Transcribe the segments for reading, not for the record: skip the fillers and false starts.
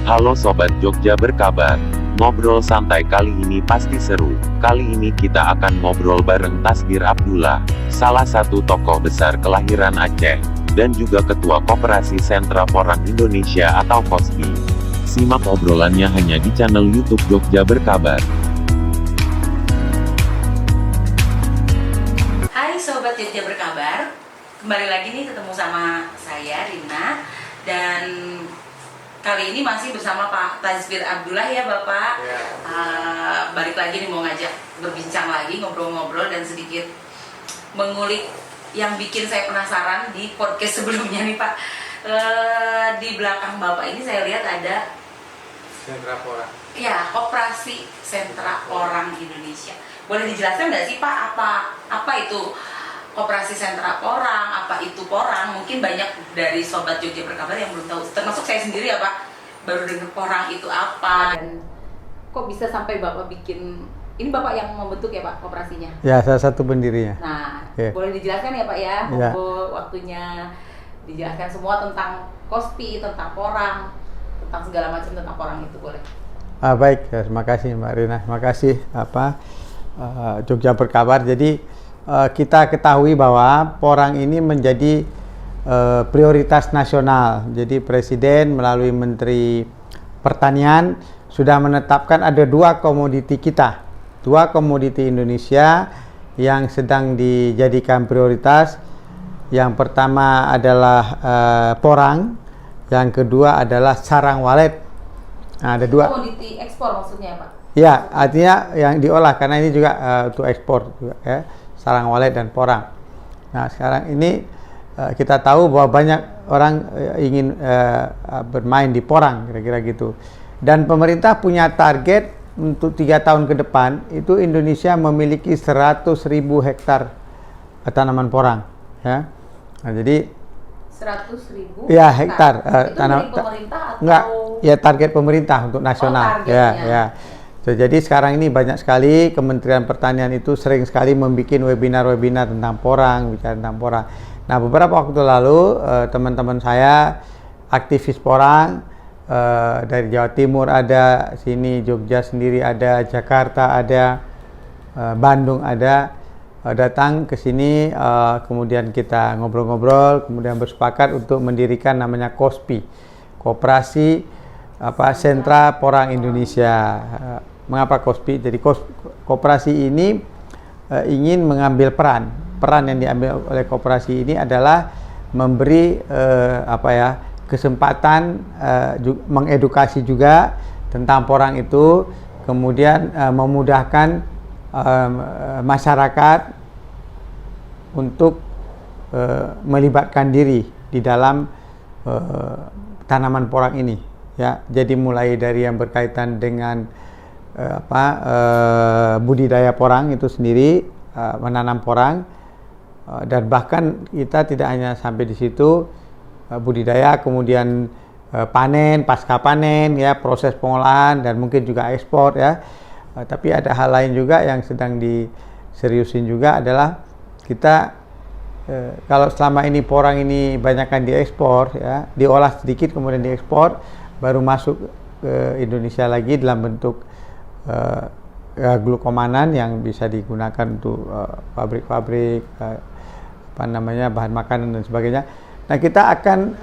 Halo Sobat Jogja berkabar. Ngobrol santai kali ini pasti seru. Kali ini kita akan ngobrol bareng Tasbir Abdullah, salah satu tokoh besar kelahiran Aceh, dan juga Ketua Koperasi Sentra Porang Indonesia atau KOSPI. Simak obrolannya hanya di channel YouTube Jogja Berkabar. Hai Sobat Jogja Berkabar, kembali lagi nih ketemu sama saya Rina, dan kali ini masih bersama Pak Tasbir Abdullah ya Bapak. Ya. Balik lagi nih mau ngajak berbincang lagi, ngobrol-ngobrol dan sedikit mengulik yang bikin saya penasaran di podcast sebelumnya nih Pak. Di belakang Bapak ini saya lihat ada Sentra Porang. ya Koperasi Sentra Porang Indonesia. Boleh dijelaskan nggak sih Pak apa itu Koperasi Sentra Porang, apa itu Porang? Mungkin banyak dari Sobat Jogja Berkabar yang belum tahu, termasuk saya sendiri ya Pak, baru dengar Porang itu apa. Dan kok bisa sampai Bapak bikin, ini Bapak yang membentuk ya Pak koperasinya? Ya, salah satu pendirinya. Nah, Oke. boleh dijelaskan ya Pak ya, Ya. monggo waktunya dijelaskan semua tentang KOSPI, tentang Porang, tentang segala macam tentang Porang itu boleh. Baik, ya, terima kasih Mbak Rina. Terima kasih Jogja Berkabar. Jadi kita ketahui bahwa Porang ini menjadi prioritas nasional. Jadi Presiden melalui Menteri Pertanian sudah menetapkan ada dua komoditi kita, dua komoditi Indonesia yang sedang dijadikan prioritas. Yang pertama adalah porang, yang kedua adalah sarang walet. Nah, ada dua. Komoditi ekspor maksudnya Pak? Ya, artinya yang diolah karena ini juga untuk ekspor juga, ya, sarang walet dan porang. Nah, sekarang ini kita tahu bahwa banyak orang ingin bermain di porang, kira-kira gitu. Dan pemerintah punya target untuk 3 tahun ke depan itu Indonesia memiliki 100.000 hektar tanaman porang, ya. Nah, jadi 100.000 ya hektar itu dari pemerintah atau enggak, ya target pemerintah untuk nasional. Targetnya. So, jadi sekarang ini banyak sekali Kementerian Pertanian itu sering sekali membuat webinar-webinar tentang porang, bicara tentang porang. Nah, beberapa waktu lalu teman-teman saya aktivis porang dari Jawa Timur ada, sini Jogja sendiri ada, Jakarta ada, Bandung ada, datang ke sini, kemudian kita ngobrol-ngobrol, kemudian bersepakat untuk mendirikan namanya KOSPI, Koperasi Sentra Porang Indonesia. Mengapa KOSPI? Jadi koperasi ini ingin mengambil peran yang diambil oleh koperasi ini adalah memberi kesempatan mengedukasi juga tentang porang itu, kemudian memudahkan masyarakat untuk melibatkan diri di dalam tanaman porang ini, ya. Jadi mulai dari yang berkaitan dengan budidaya porang itu sendiri, menanam porang, dan bahkan kita tidak hanya sampai di situ, budidaya kemudian panen, pasca panen, ya, proses pengolahan dan mungkin juga ekspor, ya. Tapi ada hal lain juga yang sedang diseriusin juga adalah kita kalau selama ini porang ini banyakkan diekspor, ya, diolah sedikit kemudian diekspor, baru masuk ke Indonesia lagi dalam bentuk glukomanan yang bisa digunakan untuk pabrik-pabrik bahan makanan dan sebagainya. Nah, kita akan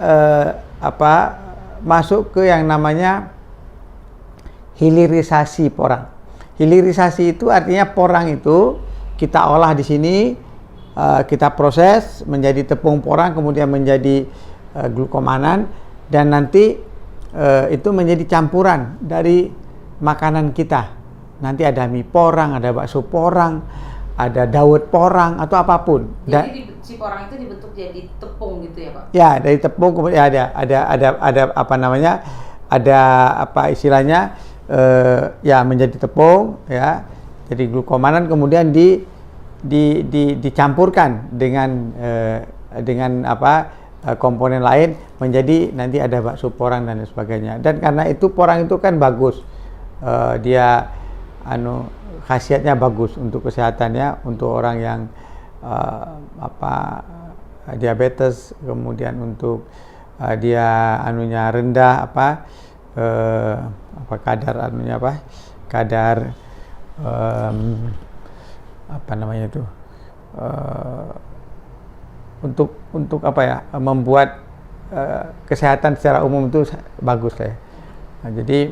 masuk ke yang namanya hilirisasi porang. Hilirisasi itu artinya porang itu kita olah di sini, kita proses menjadi tepung porang, kemudian menjadi glukomanan, dan nanti itu menjadi campuran dari makanan kita. Nanti ada mie porang, ada bakso porang, ada dawet porang atau apapun. Jadi si porang itu dibentuk jadi tepung gitu ya Pak? Ya, dari tepung kemudian ada istilahnya, ya, menjadi tepung, ya. Jadi glukomanan kemudian dicampurkan dengan komponen lain menjadi nanti ada bakso porang dan sebagainya. Dan karena itu porang itu kan bagus, dia khasiatnya bagus untuk kesehatannya, untuk orang yang diabetes, kemudian untuk dia rendah apa kadar anunya apa kadar apa namanya itu untuk apa ya membuat kesehatan secara umum itu bagus lah ya. Nah, jadi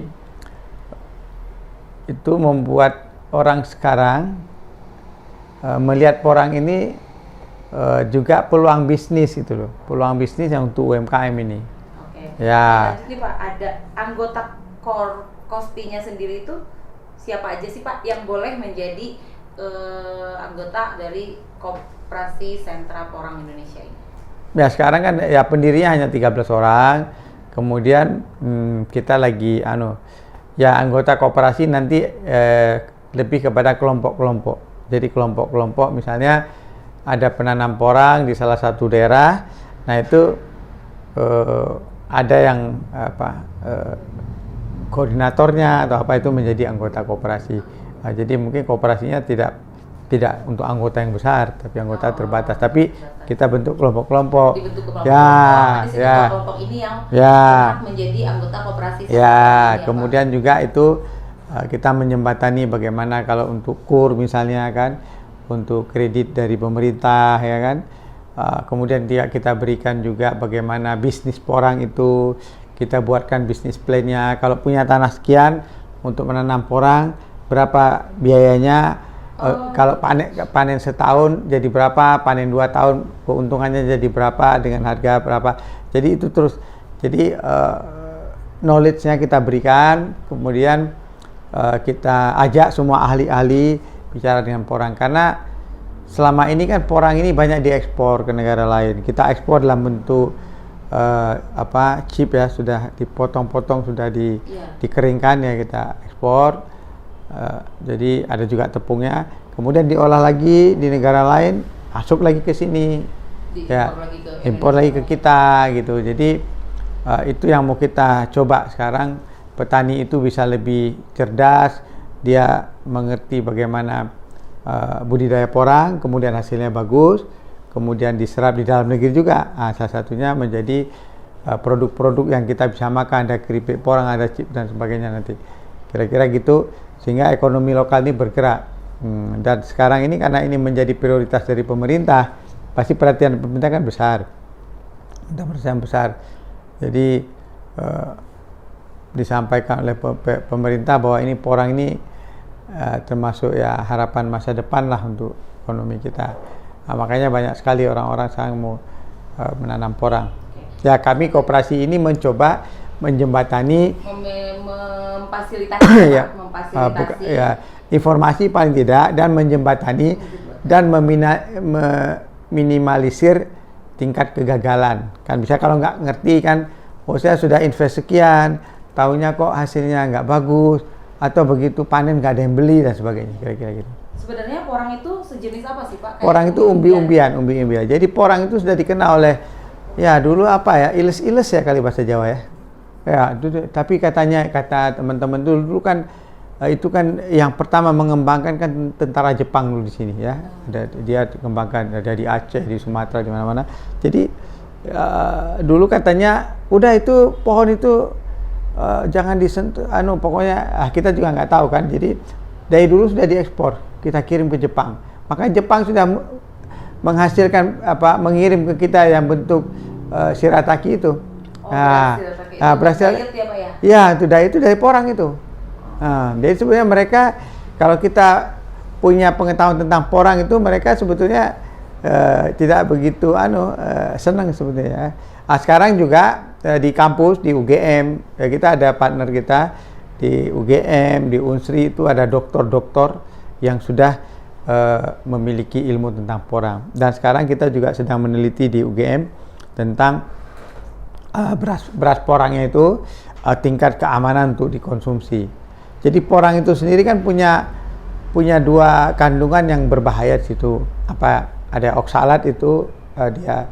itu membuat orang sekarang melihat porang ini juga peluang bisnis itu loh, peluang bisnis yang untuk UMKM ini. Oke. Ya. Jadi Pak, ada anggota Kostinya sendiri itu siapa aja sih Pak yang boleh menjadi anggota dari Koperasi Sentra Porang Indonesia ini? Ya sekarang kan ya pendirinya hanya 13 orang. Kemudian kita lagi ya anggota koperasi nanti lebih kepada kelompok-kelompok. Jadi kelompok-kelompok misalnya ada penanam porang di salah satu daerah. Nah itu ada yang koordinatornya atau apa itu menjadi anggota koperasi. Nah, jadi mungkin koperasinya tidak untuk anggota yang besar, tapi anggota terbatas. Tapi kita bentuk kelompok-kelompok. Dibentuk kelompok. Kelompok ini yang berhak menjadi anggota koperasi. Ya, kemudian Pak. Juga itu kita menjembatani bagaimana kalau untuk KUR misalnya kan, untuk kredit dari pemerintah ya kan. Kemudian kita berikan juga bagaimana bisnis porang itu kita buatkan bisnis plan-nya. Kalau punya tanah sekian untuk menanam porang, berapa biayanya? Kalau panen setahun jadi berapa, panen 2 tahun keuntungannya jadi berapa dengan harga berapa. Jadi itu terus. Jadi knowledge-nya kita berikan, kemudian kita ajak semua ahli-ahli bicara dengan porang karena selama ini kan porang ini banyak diekspor ke negara lain. Kita ekspor dalam bentuk chip ya, sudah dipotong-potong, sudah dikeringkan ya kita ekspor. Jadi ada juga tepungnya, kemudian diolah lagi di negara lain, masuk lagi ke sini, impor lagi ke kita gitu. Jadi itu yang mau kita coba sekarang. Petani itu bisa lebih cerdas, dia mengerti bagaimana budidaya porang, kemudian hasilnya bagus, kemudian diserap di dalam negeri juga. Salah satunya menjadi produk-produk yang kita bisa makan, ada keripik porang, ada chip dan sebagainya nanti. Kira-kira gitu. Sehingga ekonomi lokal ini bergerak. Dan sekarang ini karena ini menjadi prioritas dari pemerintah, pasti perhatian pemerintah kan besar. Perhatian besar. Jadi disampaikan oleh pemerintah bahwa ini porang ini termasuk ya harapan masa depan lah untuk ekonomi kita. Makanya banyak sekali orang-orang sekarang mau menanam porang. Ya kami koperasi ini mencoba menjembatani memfasilitasi informasi paling tidak dan menjembatani dan meminimalisir tingkat kegagalan. Kan bisa kalau nggak ngerti kan, saya sudah invest sekian, tahunya kok hasilnya nggak bagus atau begitu panen nggak ada yang beli dan sebagainya, kira-kira gitu. Sebenarnya porang itu sejenis apa sih Pak? Porang itu umbi-umbian. Jadi porang itu sudah dikenal oleh dulu apa ya, iles-iles ya kali bahasa Jawa ya. Ya, tapi kata teman-teman dulu kan itu kan yang pertama mengembangkan kan tentara Jepang dulu di sini ya. Dia dikembangkan ada di Aceh, di Sumatera, di mana-mana. Jadi dulu katanya udah itu pohon itu jangan disentuh, pokoknya kita juga nggak tahu kan. Jadi dari dulu sudah diekspor, kita kirim ke Jepang. Makanya Jepang sudah menghasilkan mengirim ke kita yang bentuk shirataki itu. Berhasil ya itu dari porang itu. Jadi sebenarnya mereka kalau kita punya pengetahuan tentang porang itu mereka sebetulnya tidak begitu senang sebetulnya. Sekarang juga di kampus di UGM kita ada partner kita di UGM, di Unsri itu ada doktor-doktor yang sudah memiliki ilmu tentang porang. Dan sekarang kita juga sedang meneliti di UGM tentang beras porangnya itu tingkat keamanan untuk dikonsumsi. Jadi porang itu sendiri kan punya 2 kandungan yang berbahaya di situ. Ada oksalat itu dia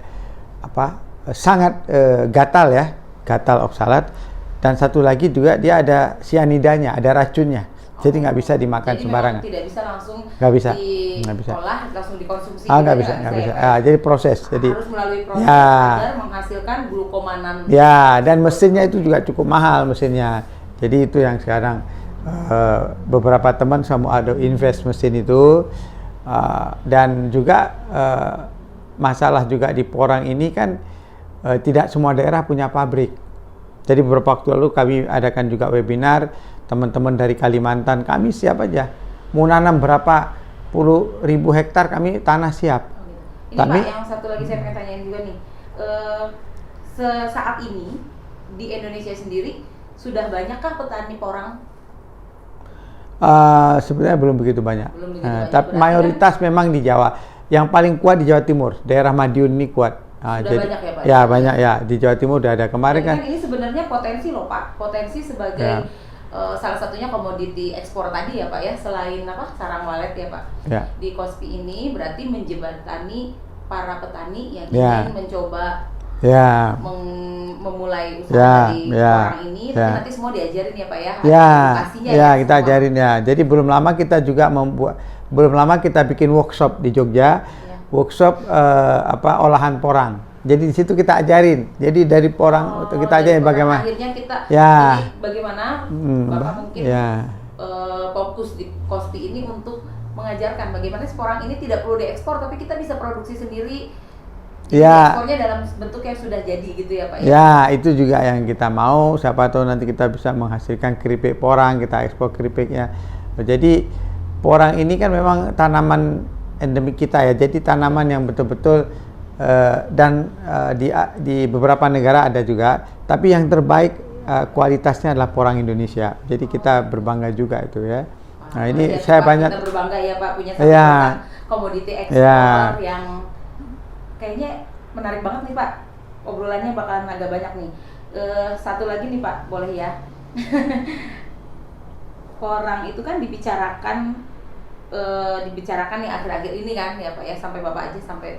sangat gatal ya, gatal oksalat. Dan satu lagi juga dia ada sianidanya, ada racunnya. Jadi nggak bisa dimakan Jadi sembarangan. tidak bisa langsung Nggak bisa. diolah, langsung dikonsumsi. Nggak gitu bisa, ya, nggak bisa. ya, Pak? Jadi proses. Jadi harus melalui proses ya. agar menghasilkan glukomanan. Ya, dan mesinnya itu juga cukup mahal mesinnya. Jadi itu yang sekarang beberapa teman sama ada invest mesin itu, dan juga masalah juga di Porang ini kan tidak semua daerah punya pabrik. Jadi beberapa waktu lalu kami adakan juga webinar, teman-teman dari Kalimantan, kami siap aja. Mau nanam berapa puluh ribu hektar, kami tanah siap. Ini Kami, Pak, yang satu lagi saya pengen tanyain juga nih. Saat ini di Indonesia sendiri sudah banyakkah petani porang? sebenarnya belum begitu banyak. Belum begitu banyak. Tapi Berarti mayoritas memang di Jawa. Yang paling kuat di Jawa Timur, daerah Madiun ini kuat. Sudah banyak ya, Pak? Ya banyak ya, di Jawa Timur udah ada kemarin kan. Ini sebenarnya potensi loh Pak, potensi sebagai salah satunya komoditi ekspor tadi ya Pak ya, selain sarang walet ya Pak. Ya. Di Kospi ini berarti menjembatani para petani yang Ya. ingin mencoba Ya. memulai usaha dari orang ini, tapi ya. nanti semua diajarin ya Pak ya, Ya, edukasinya ya kita semua. ajarin ya. Jadi belum lama kita juga belum lama kita bikin workshop di Jogja, workshop olahan porang. Jadi di situ kita ajarin. Jadi dari porang kita ajarin bagaimana. Akhirnya kita Ya. jadi bagaimana Bapak mungkin fokus di Kospi ini untuk mengajarkan bagaimana porang ini tidak perlu diekspor, tapi kita bisa produksi sendiri. Ya. Ekspornya dalam bentuk yang sudah jadi gitu ya Pak ya? Ya, itu juga yang kita mau. Siapa tahu nanti kita bisa menghasilkan keripik porang, kita ekspor keripiknya. Jadi porang ini kan memang tanaman endemik kita ya. Jadi tanaman yang betul-betul di beberapa negara ada juga. Tapi yang terbaik kualitasnya adalah porang Indonesia. Jadi kita berbangga juga itu ya. Nah ini saya banyak. Kita berbangga ya Pak punya satu komoditi ekspor yang kayaknya menarik banget nih Pak, obrolannya bakalan agak banyak nih. Satu lagi nih Pak, boleh ya? Porang itu kan dibicarakan nih akhir-akhir ini kan ya Pak ya, sampai Bapak aja sampai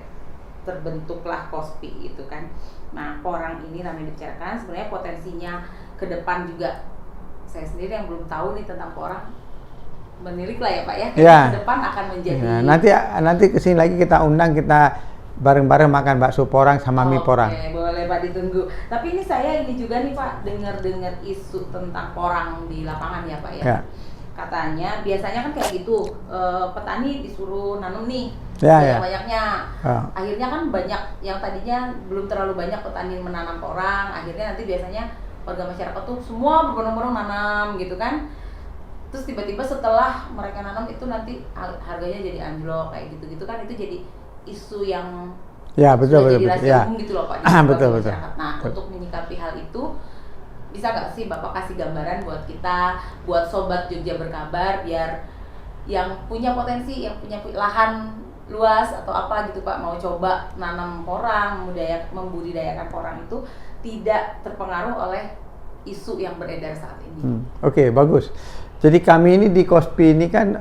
terbentuklah Kospi itu kan. Nah porang ini namanya dibicarakan, sebenarnya potensinya ke depan juga saya sendiri yang belum tahu nih tentang porang, menilik lah ya Pak ya, ke depan akan menjadi. Nanti kesini lagi kita undang, kita bareng-bareng makan bakso porang sama mie porang. Oke, boleh Pak, ditunggu. Tapi ini saya juga nih Pak, dengar isu tentang porang di lapangan ya Pak ya. Katanya biasanya kan kayak gitu, petani disuruh nanam nih banyak-banyaknya. Akhirnya kan banyak yang tadinya belum terlalu banyak petani menanam porang, akhirnya nanti biasanya warga masyarakat tuh semua berbondong-bondong nanam gitu kan. Terus tiba-tiba setelah mereka nanam itu nanti harganya jadi anjlok kayak gitu-gitu kan, itu jadi isu yang betul jadi rahasia umum gitu loh Pak di betul. masyarakat. Nah untuk menyikapi hal itu, bisa nggak sih Bapak kasih gambaran buat kita, buat sobat Jogja Berkabar, biar yang punya potensi, yang punya lahan luas atau apa gitu Pak, mau coba nanam porang, membudidayakan porang itu tidak terpengaruh oleh isu yang beredar saat ini. Oke, bagus. Jadi kami ini di Kospi ini kan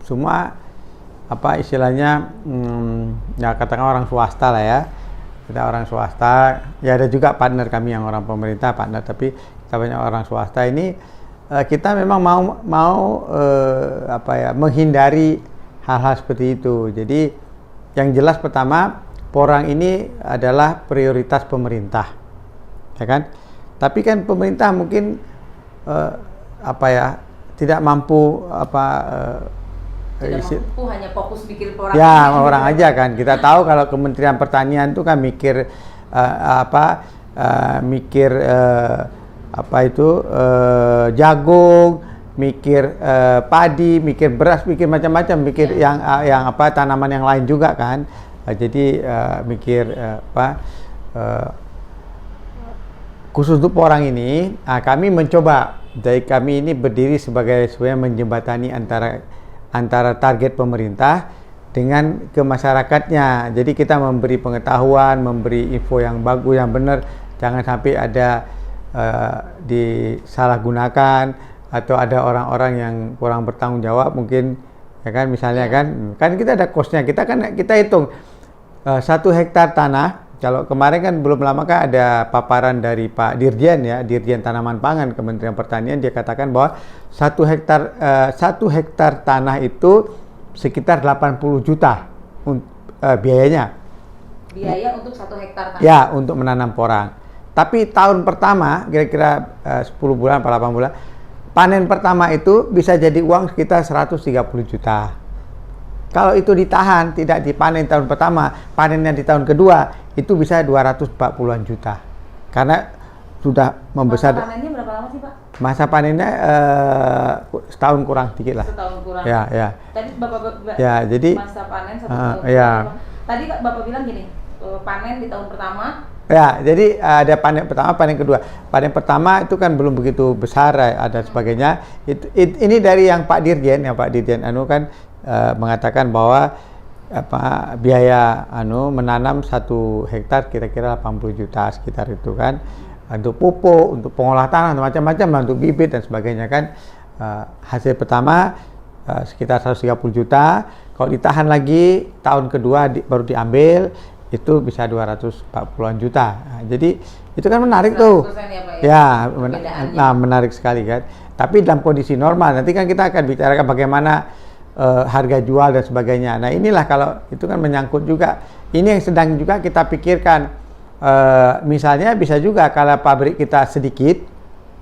semua istilahnya ya katakan orang swasta lah ya. Kita orang swasta, ya ada juga partner kami yang orang pemerintah partner, tapi kita banyak orang swasta ini. Kita memang mau menghindari hal-hal seperti itu. Jadi yang jelas pertama, porang ini adalah prioritas pemerintah, ya kan? Tapi kan pemerintah mungkin tidak mampu hanya fokus bikin porang. Ya, orang aja kan. Kita tahu kalau Kementerian Pertanian itu kan mikir jagung, mikir padi, mikir beras, mikir macam-macam, mikir yang tanaman yang lain juga kan. Jadi mikir khusus untuk porang ini, kami mencoba. Jadi kami ini berdiri sebagai menjembatani antara target pemerintah dengan ke masyarakatnya. Jadi kita memberi pengetahuan, memberi info yang bagus, yang benar. Jangan sampai ada disalahgunakan atau ada orang-orang yang kurang bertanggung jawab mungkin, ya kan, misalnya kan kita ada kosnya, kita hitung 1 hektar tanah Kalau kemarin kan belum lama kan ada paparan dari Pak Dirjen ya, Dirjen Tanaman Pangan Kementerian Pertanian, dia katakan bahwa 1 hektar tanah itu sekitar 80 juta biayanya. Biaya untuk 1 hektar tanah. Ya, untuk menanam porang. Tapi tahun pertama, kira-kira 10 bulan atau 8 bulan, panen pertama itu bisa jadi uang sekitar 130 juta. Kalau itu ditahan, tidak dipanen tahun pertama, panennya di tahun kedua, itu bisa 240-an juta. Karena sudah membesar. Masa panennya berapa lama sih, Pak? Masa panennya setahun kurang dikit lah. Setahun kurang. Ya. Tadi Bapak ya, jadi masa panen 1 tahun. ya. Tadi Bapak bilang gini, panen di tahun pertama. Ya, jadi ada panen pertama, panen kedua. Panen pertama itu kan belum begitu besar, ada sebagainya. Ini dari yang Pak Dirjen kan mengatakan bahwa biaya menanam 1 hektar kira-kira 80 juta sekitar itu kan, untuk pupuk, untuk pengolah tanah, macam-macam, untuk bibit dan sebagainya kan. Hasil pertama sekitar 130 juta. Kalau ditahan lagi tahun kedua baru diambil, itu bisa 240-an juta. Nah, jadi itu kan menarik tuh. Ya, menarik sekali kan. Tapi dalam kondisi normal, nanti kan kita akan bicarakan bagaimana harga jual dan sebagainya. Nah, inilah kalau itu kan menyangkut juga. Ini yang sedang juga kita pikirkan. Misalnya bisa juga kalau pabrik kita sedikit,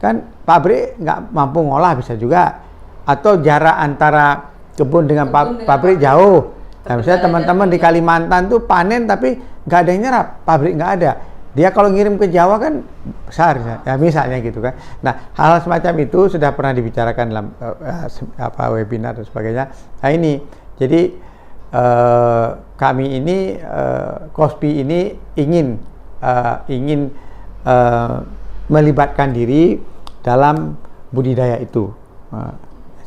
kan pabrik nggak mampu ngolah bisa juga. Atau jarak antara kebun dengan pabrik jauh. Nah, misalnya teman-teman di Kalimantan tuh panen tapi nggak ada yang nyerap, pabrik nggak ada. Dia kalau ngirim ke Jawa kan besar, ya misalnya gitu kan. Nah, hal semacam itu sudah pernah dibicarakan dalam webinar dan sebagainya. Nah ini, jadi kami ini KOSPI ini ingin melibatkan diri dalam budidaya itu.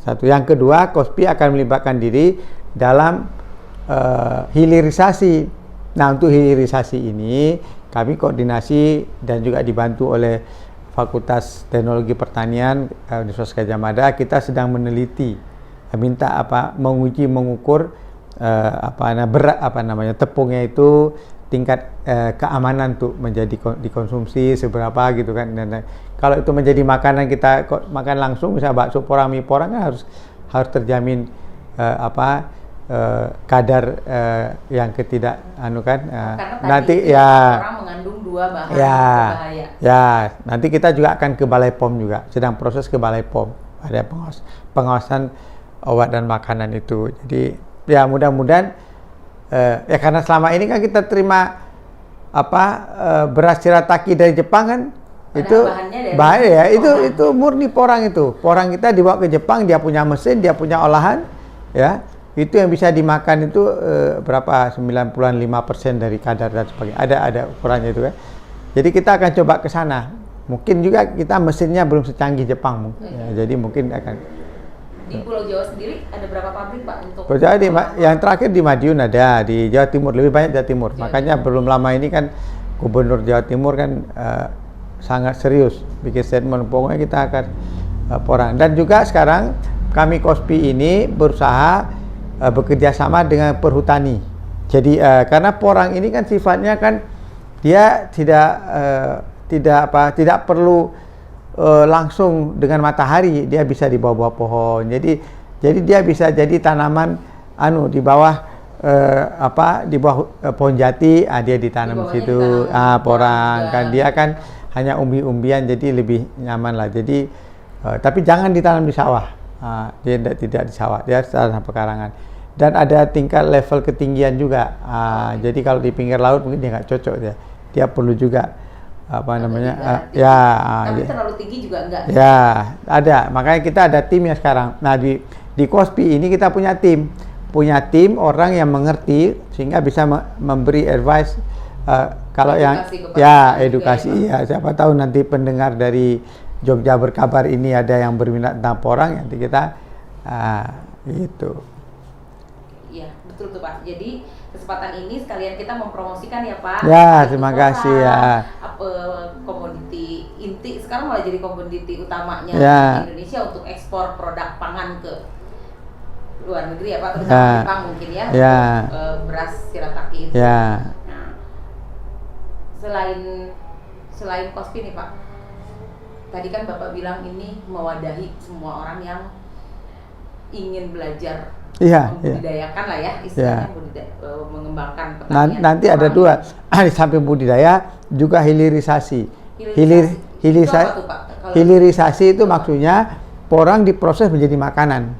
Satu, yang kedua, KOSPI akan melibatkan diri dalam hilirisasi. Nah, untuk hilirisasi ini kami koordinasi dan juga dibantu oleh Fakultas Teknologi Pertanian Universitas Gadjah Mada. Kita sedang meneliti, minta mengukur tepungnya itu tingkat keamanan untuk menjadi dikonsumsi seberapa gitu kan. Dan kalau itu menjadi makanan kita makan langsung, misalnya bakso porang, mie porang kan harus terjamin kadar yang nanti orang mengandung 2 bahan berbahaya. Ya, nanti kita juga akan ke Balai POM juga, sedang proses ke Balai POM, ada pengawasan obat dan makanan itu. Jadi ya mudah-mudahan ya karena selama ini kan kita terima beras shirataki dari Jepang kan, itu bahaya ya, itu murni porang itu. Porang kita dibawa ke Jepang, dia punya mesin, dia punya olahan, ya. Itu yang bisa dimakan itu berapa 95% dari kadar dan sebagainya. Ada ukurannya itu kan. Jadi kita akan coba ke sana. Mungkin juga kita mesinnya belum secanggih Jepang mungkin. Ya, jadi mungkin akan. Di Pulau Jawa sendiri ada berapa pabrik, Pak, untuk? Yang terakhir di Madiun ada, di Jawa Timur lebih banyak Jawa Timur. Makanya belum lama ini kan Gubernur Jawa Timur kan sangat serius bikin statement, pokoknya kita akan porang. Dan juga sekarang kami KOSPI ini berusaha bekerja sama dengan perhutani. Jadi karena porang ini kan sifatnya kan dia tidak perlu langsung dengan matahari, dia bisa di bawah pohon. Jadi dia bisa jadi tanaman di bawah di bawah pohon jati, dia ditanam di situ. Porang kan dia kan hanya umbi-umbian, jadi lebih nyaman lah. Jadi tapi jangan ditanam di sawah. Dia tidak di sawah, dia tanah pekarangan. Dan ada tingkat level ketinggian juga. Jadi kalau di pinggir laut mungkin dia nggak cocok dia. Dia perlu juga tapi terlalu tinggi juga enggak. Ya, ada. Makanya kita ada timnya sekarang. Nah, di KOSPI ini kita punya tim orang yang mengerti sehingga bisa memberi advice kalau edukasi ya. Siapa tahu nanti pendengar dari Jogja Berkabar ini ada yang berminat tentang porang, nanti kita itu. Iya, betul tuh Pak. Jadi kesempatan ini sekalian kita mempromosikan ya Pak. Ya, terima kasih ya. Komoditi inti sekarang malah jadi komoditi utamanya di Indonesia untuk ekspor produk pangan ke luar negeri ya Pak, terutama Jepang mungkin ya. Beras shirataki itu. Ya. Nah, selain Kospi nih Pak, tadi kan Bapak bilang ini mewadahi semua orang yang ingin belajar membudidayakan lah ya istilahnya, mengembangkan pertanian. Nanti ada dua, di samping budidaya juga hilirisasi. Hilirisasi itu maksudnya porang diproses menjadi makanan.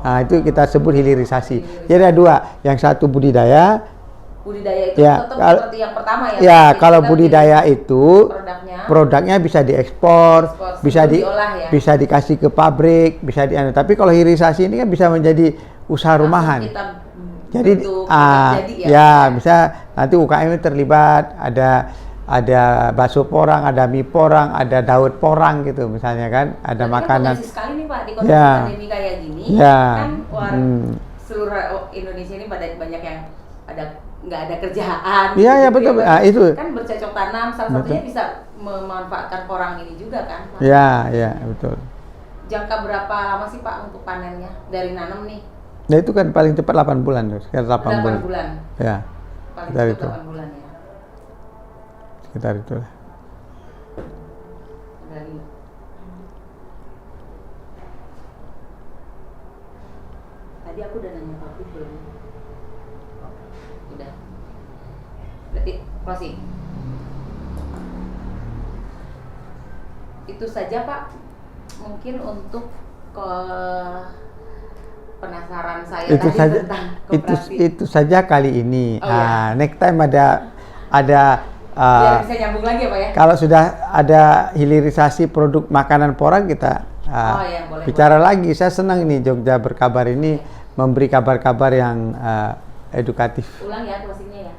Nah, itu kita sebut hilirisasi. Jadi ada dua, yang satu budidaya. Budidaya itu tetap seperti yang pertama ya. Ya, kalau budidaya itu produknya bisa diekspor, bisa dikasih ke pabrik, tapi kalau hilirisasi ini kan bisa menjadi usaha rumahan. Jadi bisa nanti UKM terlibat, ada bakso porang, ada mie porang, ada dawet porang gitu misalnya kan, ada makanan. Kan sekali nih Pak di kondisi pandemi kayak gini, kan seluruh Indonesia ini banyak yang nggak ada kerjaan. Iya ya betul. Itu kan bercocok tanam, salah satunya bisa memanfaatkan porang ini juga kan Pak? Iya betul. Jangka berapa lama sih Pak untuk panennya dari nanam nih? Nah itu kan paling cepat 8 bulan tuh, sekitar 8 bulan. Ya. Paling cepat 8 bulan ya. Sekitar itulah. Tadi aku udah nanya Pak belum? Udah. Berarti closing. Itu saja Pak. Mungkin untuk penasaran saya itu tadi saja, tentang koperasi. Itu saja kali ini. Ya. Next time ada biar bisa nyambung lagi ya Pak ya. Kalau sudah ada hilirisasi produk makanan porang kita boleh, bicara lagi. Saya senang ini Jogja Berkabar ini memberi kabar-kabar yang edukatif. Ulang ya closingnya ya.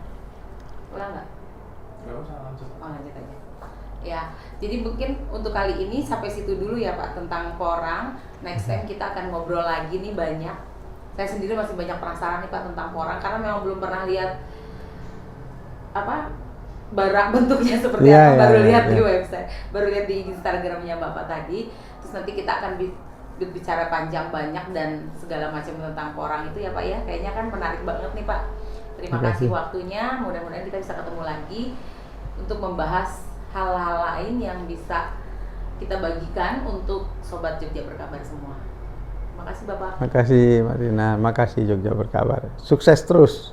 Ulang nggak? Nggak usah, lanjut. Lanjut aja. Ya, jadi mungkin untuk kali ini sampai situ dulu ya Pak tentang porang. Next time kita akan ngobrol lagi nih banyak. Saya sendiri masih banyak penasaran nih Pak tentang porang karena memang belum pernah lihat barang bentuknya seperti apa. Baru lihat di website, baru lihat di Instagramnya Bapak tadi. Terus nanti kita akan berbicara panjang banyak dan segala macam tentang porang itu ya Pak ya. Kayaknya kan menarik banget nih Pak. Terima kasih waktunya. Mudah-mudahan kita bisa ketemu lagi untuk membahas hal-hal lain yang bisa kita bagikan untuk Sobat Jogja Berkabar semua. Terima kasih Bapak. Terima kasih Marina, terima kasih Jogja Berkabar. Sukses terus.